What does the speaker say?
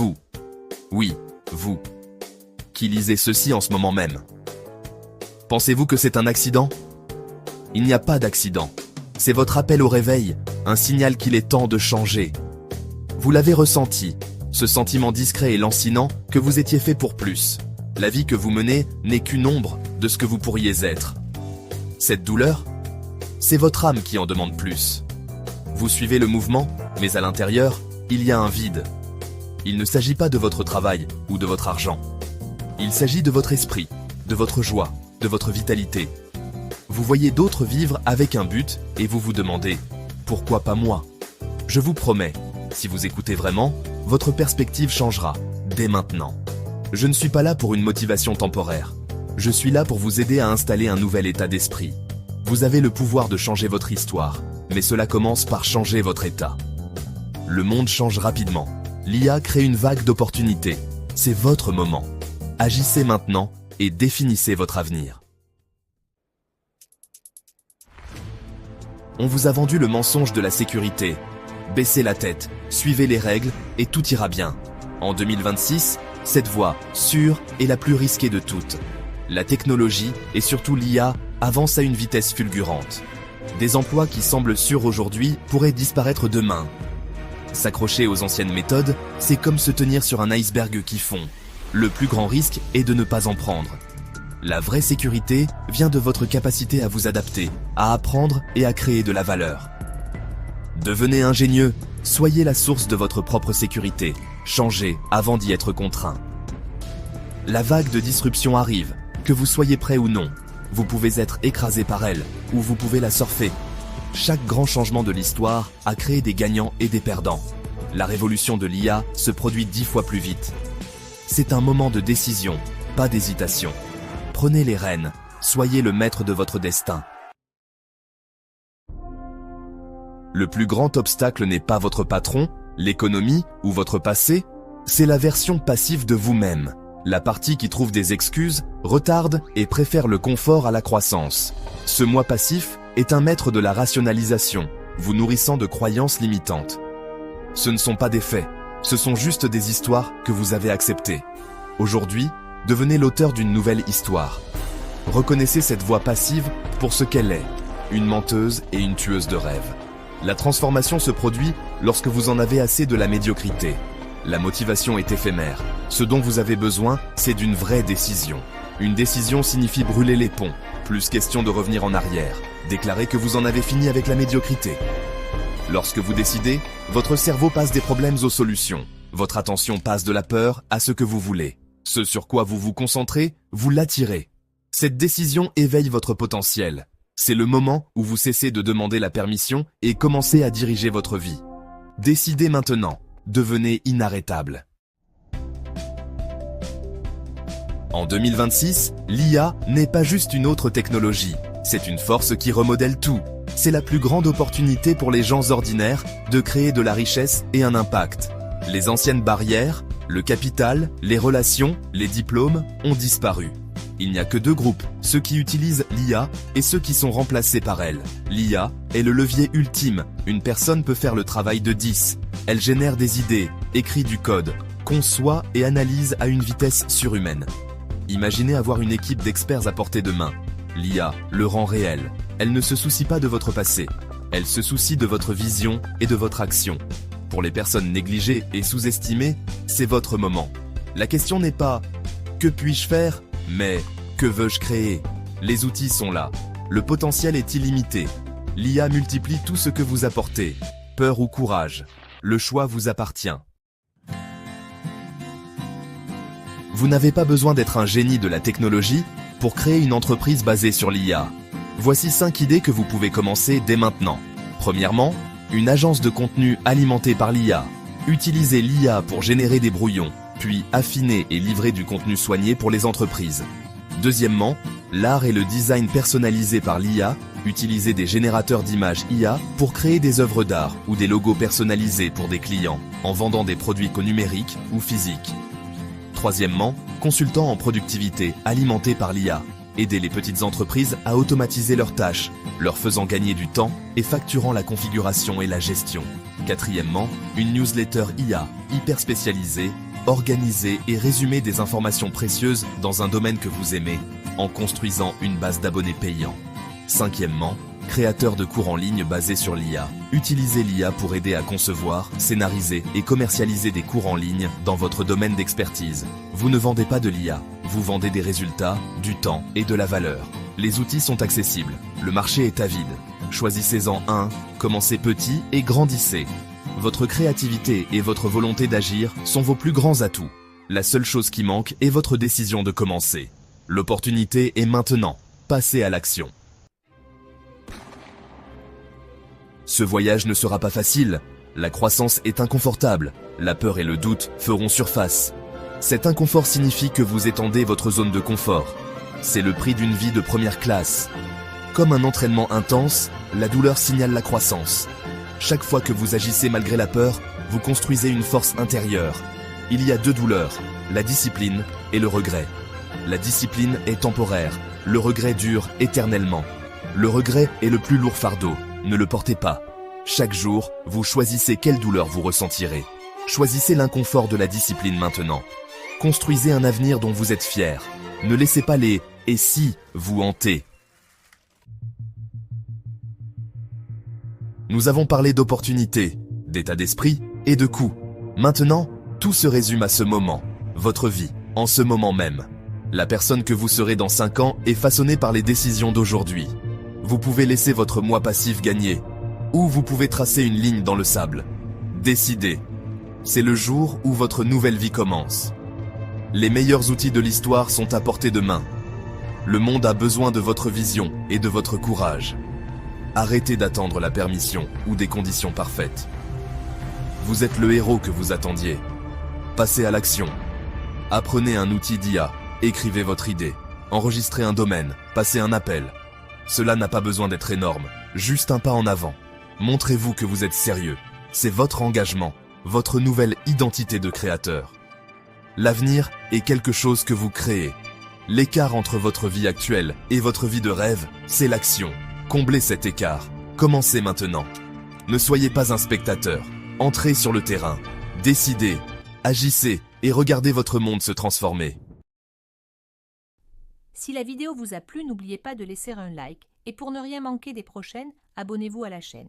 Vous. Oui, vous. Qui lisez ceci en ce moment même. Pensez-vous que c'est un accident? Il n'y a pas d'accident. C'est votre appel au réveil, un signal qu'il est temps de changer. Vous l'avez ressenti, ce sentiment discret et lancinant que vous étiez fait pour plus. La vie que vous menez n'est qu'une ombre de ce que vous pourriez être. Cette douleur, c'est votre âme qui en demande plus. Vous suivez le mouvement, mais à l'intérieur, il y a un vide. Il ne s'agit pas de votre travail ou de votre argent. Il s'agit de votre esprit, de votre joie, de votre vitalité. Vous voyez d'autres vivre avec un but et vous vous demandez « Pourquoi pas moi ?» Je vous promets, si vous écoutez vraiment, votre perspective changera, dès maintenant. Je ne suis pas là pour une motivation temporaire. Je suis là pour vous aider à installer un nouvel état d'esprit. Vous avez le pouvoir de changer votre histoire, mais cela commence par changer votre état. Le monde change rapidement. L'IA crée une vague d'opportunités. C'est votre moment. Agissez maintenant et définissez votre avenir. On vous a vendu le mensonge de la sécurité. Baissez la tête, suivez les règles et tout ira bien. En 2026, cette voie, sûre, est la plus risquée de toutes. La technologie, et surtout l'IA, avance à une vitesse fulgurante. Des emplois qui semblent sûrs aujourd'hui pourraient disparaître demain. S'accrocher aux anciennes méthodes, c'est comme se tenir sur un iceberg qui fond. Le plus grand risque est de ne pas en prendre. La vraie sécurité vient de votre capacité à vous adapter, à apprendre et à créer de la valeur. Devenez ingénieux, soyez la source de votre propre sécurité, changez avant d'y être contraint. La vague de disruption arrive, que vous soyez prêt ou non. Vous pouvez être écrasé par elle, ou vous pouvez la surfer. Chaque grand changement de l'histoire a créé des gagnants et des perdants. La révolution de l'IA se produit 10 fois plus vite. C'est un moment de décision, pas d'hésitation. Prenez les rênes, soyez le maître de votre destin. Le plus grand obstacle n'est pas votre patron, l'économie ou votre passé, c'est la version passive de vous-même. La partie qui trouve des excuses, retarde et préfère le confort à la croissance. Ce moi passif est un maître de la rationalisation, vous nourrissant de croyances limitantes. Ce ne sont pas des faits, ce sont juste des histoires que vous avez acceptées. Aujourd'hui, devenez l'auteur d'une nouvelle histoire. Reconnaissez cette voix passive pour ce qu'elle est, une menteuse et une tueuse de rêves. La transformation se produit lorsque vous en avez assez de la médiocrité. La motivation est éphémère. Ce dont vous avez besoin, c'est d'une vraie décision. Une décision signifie brûler les ponts, plus question de revenir en arrière. Déclarer que vous en avez fini avec la médiocrité. Lorsque vous décidez, votre cerveau passe des problèmes aux solutions. Votre attention passe de la peur à ce que vous voulez. Ce sur quoi vous vous concentrez, vous l'attirez. Cette décision éveille votre potentiel. C'est le moment où vous cessez de demander la permission et commencez à diriger votre vie. Décidez maintenant. Devenez inarrêtable. En 2026, l'IA n'est pas juste une autre technologie. C'est une force qui remodèle tout. C'est la plus grande opportunité pour les gens ordinaires de créer de la richesse et un impact. Les anciennes barrières, le capital, les relations, les diplômes ont disparu. Il n'y a que deux groupes, ceux qui utilisent l'IA et ceux qui sont remplacés par elle. L'IA est le levier ultime. Une personne peut faire le travail de 10. Elle génère des idées, écrit du code, conçoit et analyse à une vitesse surhumaine. Imaginez avoir une équipe d'experts à portée de main. L'IA le rend réel. Elle ne se soucie pas de votre passé. Elle se soucie de votre vision et de votre action. Pour les personnes négligées et sous-estimées, c'est votre moment. La question n'est pas « que puis-je faire ?» mais « que veux-je créer ?» Les outils sont là. Le potentiel est illimité. L'IA multiplie tout ce que vous apportez. Peur ou courage. Le choix vous appartient. Vous n'avez pas besoin d'être un génie de la technologie pour créer une entreprise basée sur l'IA. Voici 5 idées que vous pouvez commencer dès maintenant. Premièrement, une agence de contenu alimentée par l'IA. Utilisez l'IA pour générer des brouillons, puis affiner et livrer du contenu soigné pour les entreprises. Deuxièmement, l'art et le design personnalisé par l'IA. Utilisez des générateurs d'images IA pour créer des œuvres d'art ou des logos personnalisés pour des clients, en vendant des produits numériques ou physiques. Troisièmement, consultant en productivité alimenté par l'IA. Aidez les petites entreprises à automatiser leurs tâches, leur faisant gagner du temps et facturant la configuration et la gestion. Quatrièmement, une newsletter IA hyper spécialisée organisez et résumez des informations précieuses dans un domaine que vous aimez, en construisant une base d'abonnés payants. Cinquièmement, créateur de cours en ligne basés sur l'IA. Utilisez l'IA pour aider à concevoir, scénariser et commercialiser des cours en ligne dans votre domaine d'expertise. Vous ne vendez pas de l'IA, vous vendez des résultats, du temps et de la valeur. Les outils sont accessibles, le marché est avide. Choisissez-en un, commencez petit et grandissez. Votre créativité et votre volonté d'agir sont vos plus grands atouts. La seule chose qui manque est votre décision de commencer. L'opportunité est maintenant. Passez à l'action. Ce voyage ne sera pas facile. La croissance est inconfortable. La peur et le doute feront surface. Cet inconfort signifie que vous étendez votre zone de confort. C'est le prix d'une vie de première classe. Comme un entraînement intense, la douleur signale la croissance. Chaque fois que vous agissez malgré la peur, vous construisez une force intérieure. Il y a deux douleurs, la discipline et le regret. La discipline est temporaire, le regret dure éternellement. Le regret est le plus lourd fardeau, ne le portez pas. Chaque jour, vous choisissez quelle douleur vous ressentirez. Choisissez l'inconfort de la discipline maintenant. Construisez un avenir dont vous êtes fier. Ne laissez pas les « et si » vous hanter. Nous avons parlé d'opportunités, d'état d'esprit et de coûts. Maintenant, tout se résume à ce moment, votre vie, en ce moment même. La personne que vous serez dans 5 ans est façonnée par les décisions d'aujourd'hui. Vous pouvez laisser votre moi passif gagner, ou vous pouvez tracer une ligne dans le sable. Décidez. C'est le jour où votre nouvelle vie commence. Les meilleurs outils de l'histoire sont à portée de main. Le monde a besoin de votre vision et de votre courage. Arrêtez d'attendre la permission ou des conditions parfaites. Vous êtes le héros que vous attendiez. Passez à l'action. Apprenez un outil d'IA, écrivez votre idée, enregistrez un domaine, passez un appel. Cela n'a pas besoin d'être énorme, juste un pas en avant. Montrez-vous que vous êtes sérieux. C'est votre engagement, votre nouvelle identité de créateur. L'avenir est quelque chose que vous créez. L'écart entre votre vie actuelle et votre vie de rêve, c'est l'action. Comblez cet écart. Commencez maintenant. Ne soyez pas un spectateur. Entrez sur le terrain. Décidez, agissez et regardez votre monde se transformer. Si la vidéo vous a plu, n'oubliez pas de laisser un like et pour ne rien manquer des prochaines, abonnez-vous à la chaîne.